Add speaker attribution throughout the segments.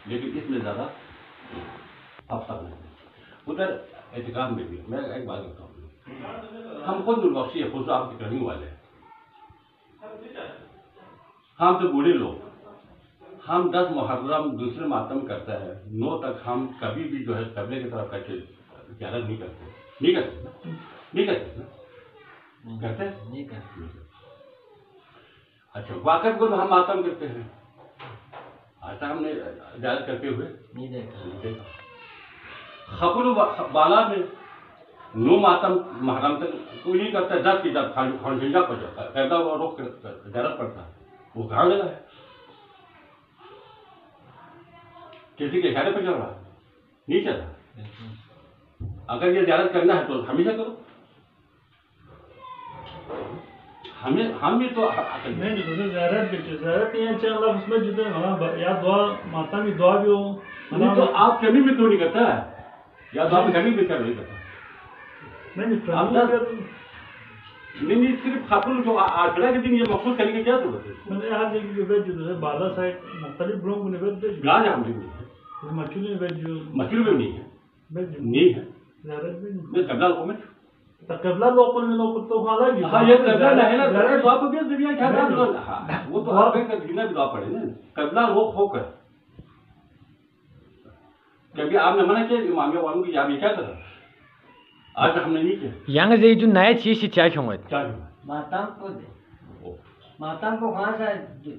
Speaker 1: لیکن اس میں زیادہ افسر نہیں. ادھر اعتکاف میں بھی میں ایک بات بتاؤں گا، ہم خود نوربخشی ہے، خود آپ کے کرنے والے ہیں. ہم تو بوڑھے لوگ، ہم 10 محرم دوسرے ماتم کرتا ہے، 9 تک ہم کبھی بھی جو ہے قبلے کی طرف کر کے زیارت نہیں کرتے. نہیں کرتے نہیں کرتے نہیں کرتے. اچھا واقف کو ہم ماتم کرتے ہیں، ایسا ہم نے زیارت کرتے ہوئے نہیں دیکھا. خبر بالا میں 9 ماتم محرم تک کوئی نہیں کرتا، 10 کی جب خانشنجا پر جاتا ہے پیدا ہوا روک کر زیارت پڑتا ہے. وہ کہاں جگہ ہے؟ کسی کے اشارے پہ چل رہا ہے؟ نہیں چل رہا. اگر یہ زیارت کرنا ہے تو ہمیشہ کرو. ہم بھی تو
Speaker 2: نہیں جو زیارت نہیں ہے چل اس میں جو یا دعا ماتا میں دعا بھی ہو
Speaker 1: تو آپ کبھی بھی کیوں نہیں کرتا ہے؟ یا تو آپ کبھی بھی کر نہیں کرتا. نہیں صرف خاتون جو آشرا کے دن یہ مخصوص کرنے کی کیا ضرورت ہے؟
Speaker 2: میں نے ہر جگہ جو ہے بالا سائڈ مختلف لوگوں نے
Speaker 1: گاج ہم نہیں ہے،
Speaker 2: مچھلی
Speaker 1: مچھلی میں نہیں ہے، نہیں ہے
Speaker 2: زیارت بھی
Speaker 1: میں قبلہ کو میں
Speaker 2: قبلہ لوکل میں لوکل تو حالانکہ
Speaker 1: یہ قبلہ نہیں نا دعا کو بھی ذریعہ کیا وہ تو آپ کا جتنا بھی دعا پڑے نا قبلہ روک ہو کر. کبھی آپ نے منع کیا امامیہ والوں کی آپ یہ کیا کرا؟ آج ہم نے نہیں کیا.
Speaker 3: یہاں سے جو نیا چیز سے چاہ چھوڑ
Speaker 4: ماتم کو کہاں سے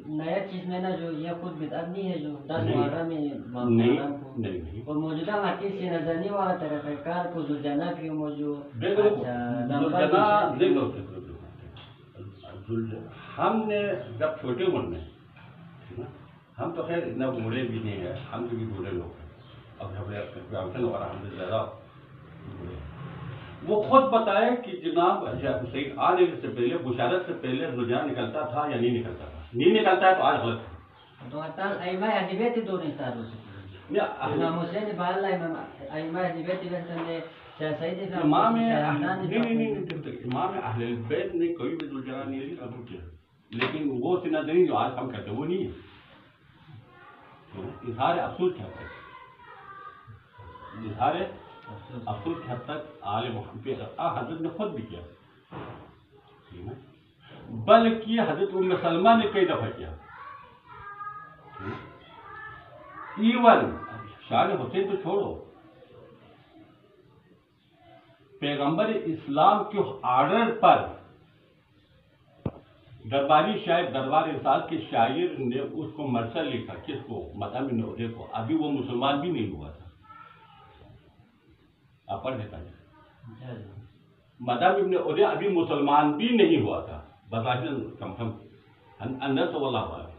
Speaker 4: نیا چیز میں نا جو یہ خود بدعت نہیں ہے جو 10 محرم میں
Speaker 1: نہیں
Speaker 4: اور موجودہ حدیث سے نظرنی والا طریقہ کار کو زلجانہ کی موجود
Speaker 1: ہم نے جب چھوٹے عمر میں ہم تو خیر اتنا بوڑھے بھی نہیں ہیں، ہم تو بھی بوڑھے لوگ ہیں. اب وغیرہ ہم سے زیادہ وہ خود بتائے کہ جناب صحیح آنے سے پہلے بشارت سے پہلے رجحان نکلتا تھا یا نہیں نکلتا تھا. نہیں نکلتا ہے تو آج غلط ہے.
Speaker 4: تو ائمہ اہل بیت دو نہیں تھا امام حسین بالا ائمہ اہل بیت نے
Speaker 1: امام اہل بیت نے کوئی بھی رجحان نہیں قبول کیا، لیکن وہ سنادری جو آج ہم کہتے ہیں وہ نہیں ہے. اظہار افسوس کیا ہے، اظہار افسوس کی حد تک آل محمد حضرت نے خود بھی کیا، بلکہ حضرت ام سلمہ نے کئی دفعہ کیا. ایون شان حسین تو چھوڑو، پیغمبر اسلام کے آرڈر پر درباری شاعر دربار ارشاد کے شاعر نے اس کو مرثل لکھا. کس کو؟ مدام بن عدے کو. ابھی وہ مسلمان بھی نہیں ہوا تھا. آپ پڑھ دیتا ہے مدام ابن عدے ابھی مسلمان بھی نہیں ہوا تھا، بظاہر کم کم اندر تو اللہ علیہ.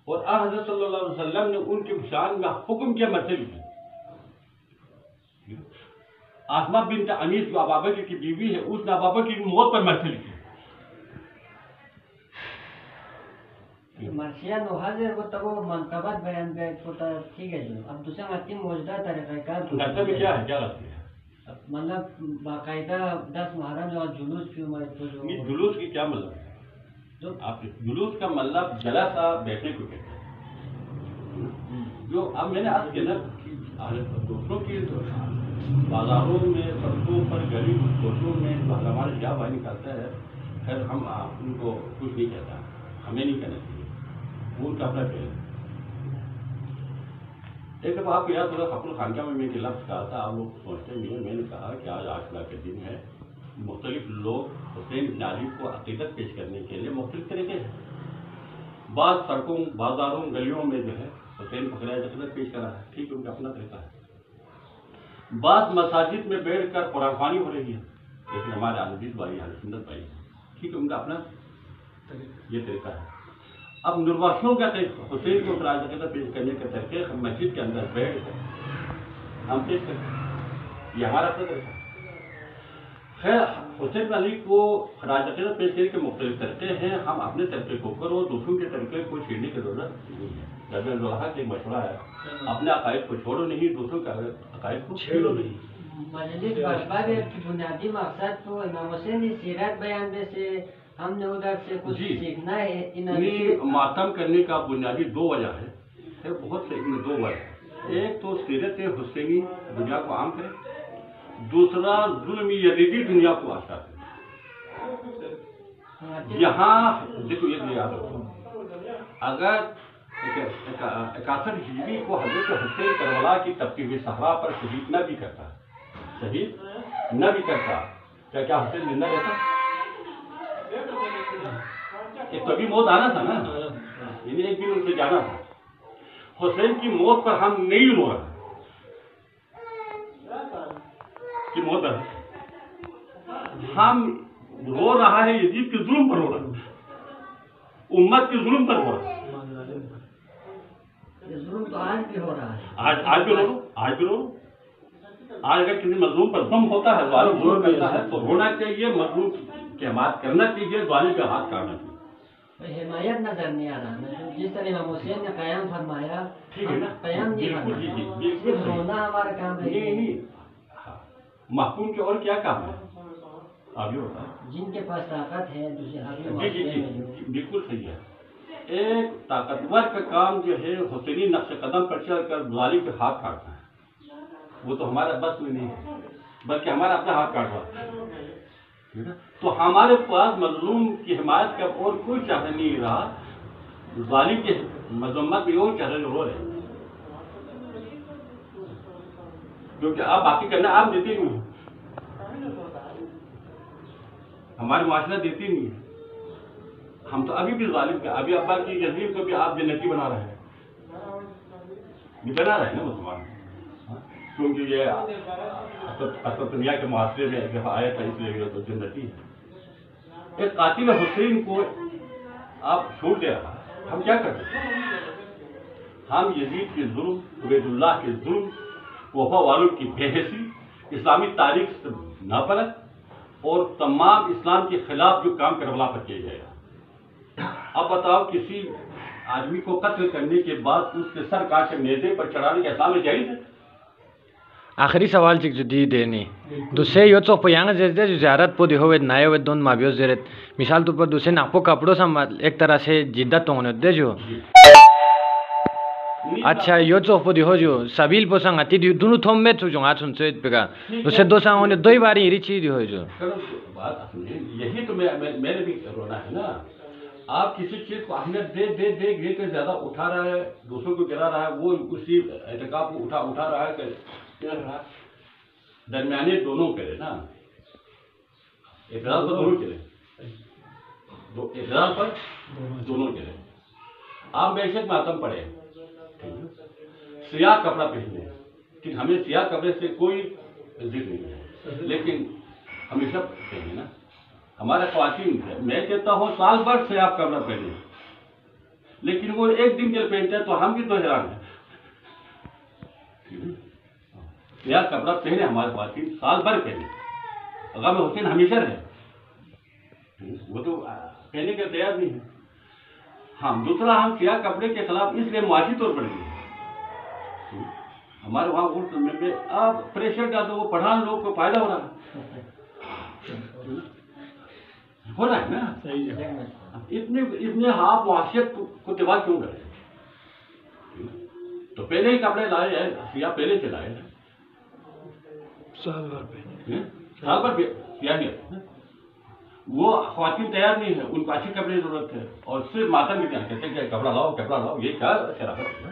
Speaker 1: اور حضرت صلی اللہ علیہ وسلم نے ان کے شان میں حکم کیا مرثل کی. آسمہ بنت انیس جو ابا بکر کی بیوی ہے، اس نے ابا بکر کی موت پر مرثل کی.
Speaker 4: مرثیہ نو حاضر وہ تب منقبت بیان ہوتا ٹھیک ہے جو اب دوسرا مرتبہ موجودہ طریقہ کار
Speaker 1: غلطی میں کیا ہے، کیا غلطی ہے؟
Speaker 4: مطلب باقاعدہ 10 محرم جو جلوس کیوں
Speaker 1: جلوس کی کیا مطلب ہے؟ آپ جلوس کا مطلب جلسہ بیٹھنے کو کہتے ہیں. جو اب میں نے عرض کیا نا دوسروں کی بازاروں میں سڑکوں پر گلی کوچوں میں ہمارے کیا بھائی نکالتا ہے، خیر ہم ان کو کچھ نہیں کہتا، ہمیں نہیں کہنا چاہیے، وہ ان کا اپنا کہنا. ایک دفعہ آپ کو یاد ہوگا خپل خانقاہ میں ایک لفظ کہا تھا، آپ لوگ سوچتے نہیں ہیں. میں نے کہا کہ آج عاشورہ کے دن ہے، مختلف لوگ حسین بن علی کو عقیدت پیش کرنے کے لیے مختلف طریقے ہیں. بعض سڑکوں بازاروں گلیوں میں جو ہے حسین کو خراج عقیدت پیش کرا ہے، ٹھیک ہے، ان کا اپنا طریقہ ہے. بعض مساجد میں بیٹھ کر قرآن خوانی ہو رہی ہے، لیکن ہمارے عالمگیر بھائی اہل سنت بھائی ٹھیک ہے، ان کا اپنا یہ طریقہ ہے. اب نرواشیوں کا حسین کو خراج عقیدت پیش کرنے کے طریقے ہم مسجد کے اندر بیٹھ کر ہم پیش کرتے ہیں، یہ ہمارا اپنا طریقہ ہے. خیر حسین بن علی کو خراج عقیدت پیش کرنے کے مختلف طریقے ہیں، ہم اپنے طریقے کو کرو، دوسروں کے طریقے کو چھیڑنے کی ضرورت نہیں ہے. ربیع الاضحیٰ کا ایک مشورہ ہے، اپنے عقائد کو چھوڑو نہیں، دوسروں کے عقائد کو چھیڑو نہیں.
Speaker 4: مجلس باشباب کی بنیادی مقصد تو امام حسین کی سیرت بیان میں سے ہم نے ادھر سے کچھ سیکھنا ہے.
Speaker 1: ماتم کرنے کا بنیادی 2 وجہ ہے. بہت سے دو ورڈ ہے. ایک تو سیرت حسینی دنیا کو عام کرے, دوسرا ظلم یزیدی دنیا کو آشکار کرے. یہاں دیکھو یہ یاد رکھو, اگر 61 ہجری کو حضرت حسین کربلا کی تپتی ہوئی صحرا پر شہید نہ بھی کرتا, کیا حسین زندہ رہتا؟ کبھی موت آنا تھا نا, یعنی ایک دن ان سے جانا تھا. حسین کی موت پر ہم نہیں رو رہے کہ موت ہے, ہم رو رہا ہے یزید کے ظلم پر رو رہا ہے, امت کے ظلم پر ہو رہا ہے.
Speaker 4: ظلم تو آج بھی ہو رہا ہے,
Speaker 1: آج بھی رو. آج اگر کسی مظلوم پر ظلم ہوتا ہے, ظالم ظلم کرتا ہے, تو رونا چاہیے, مظلوم کی حمایت کرنا چاہیے, ظالم کا ہاتھ کاٹنا چاہیے.
Speaker 4: حمایت نظر نہیں آ رہا. جس طرح امام حسین نے قیام فرمایا,
Speaker 1: ٹھیک ہے نا,
Speaker 4: قیام نہیں فرمایا, صرف رونا ہمارا کام ہے.
Speaker 1: نہیں, محکوم کے اور کیا کام ہے آپ یہ بتائیں.
Speaker 4: جن کے پاس طاقت ہے
Speaker 1: جی بالکل صحیح ہے. ایک طاقتور کا کام جو ہے حسینی نقش قدم پر چل کر ظالم کے ہاتھ کاٹنا ہے, وہ تو ہمارا بس میں نہیں ہے, بلکہ ہمارا اپنا ہاتھ کاٹ رہا ہے. تو ہمارے پاس مظلوم کی حمایت کا اور کوئی چارہ نہیں رہا, ظالم کی مذمت میں اور چارہ رو رہے, کیونکہ آپ باقی کرنا آپ دیتے نہیں ہیں, ہمارے معاشرہ دیتی نہیں ہے. ہم تو ابھی بھی ظالم کے, ابھی ابا کی یزید کو بھی آپ جنتی بنا رہے ہیں, یہ بنا رہے ہیں نا مسلمان, کیونکہ یہ دنیا کے معاشرے میں جب آیا تھا اس لیے تو جنتی ہے. ایک قاتل حسین کو آپ چھوڑ دے رہا, ہم کیا کرتے ہیں؟ ہم یزید کے ظلم, عبید اللہ کے ظلم, وفا والوں کی بے حسی, اسلامی تاریخ سے ناپرد اور تمام اسلام کے خلاف جو کام کربلا پر کیا جائے گا. اب بتاؤ, کسی آدمی کو قتل کرنے کے بعد اس کے سر کاٹ کے نیزے پر چڑھانے کا اسلام میں جائز ہے؟
Speaker 3: آخری سوال چک جو دی دینی دوسرے یو چوک پیانگ جیسے جو زیارت پو دیہو وید نائے وید دون مابیو زیرت مثال تو پر دوسرے ناپو کپڑوں سے ایک طرح سے جدت ہونے دے جو اچھا یو چوک پو دیہو جو سبیل پو سنگ آتی دیو دونوں تھوم میں تو جو آج سن سوید پگا دوسرے دو سنگ ہونے دوئی باری ہی چیز دیہو جو.
Speaker 1: یہی تو میں نے بھی رونا ہے نا. آپ کسی چیز کو اہمیت دے کر زیادہ اٹھا رہا ہے, دوسروں کو گرا رہا ہے, وہ اسی اعتکاف کو اٹھا رہا ہے, درمیانے دونوں کرے نا, اعتراض پر دونوں کرے, اعتراض پر دونوں کرے. آپ بے شک ماتم پڑے, سیاہ کپڑا پہنے, کہ ہمیں سیاہ کپڑے سے کوئی ضد نہیں ہے, لیکن ہمیشہ پہنے نا. ہمارا خواتین میں کہتا ہوں سال بھر سے آپ کپڑا پہنے, لیکن وہ ایک دن کے لیے پہنتے ہیں تو ہم بھی تو حیران ہیں. سیاہ کپڑا پہنے ہمارے خواتین, سال بھر پہنے, غم حسین ہمیشہ رہے, وہ تو پہنے کے تیار نہیں ہے. ہم دوسرا, ہم سیاہ کپڑے کے خلاف اس لیے معاشی طور پر نہیں ہے. ہمارے وہاں اردو میں آپ پریشر ڈالو, وہ پڑھان لوگ کو فائدہ ہو رہا ہے نا. اتنے آپ معاشیت کو تباہ کیوں کریں؟ تو پہلے ہی کپڑے لائے ہیں, سیاہ پہلے سے لائے ہیں, سال بھر سیاہ نہیں. وہ خواتین تیار نہیں ہے, ان کو اچھے کپڑے کی ضرورت ہے, اور صرف ماتم بھی کیا کہتے ہیں کہ کپڑا لاؤ, یہ کیا شرافت ہے.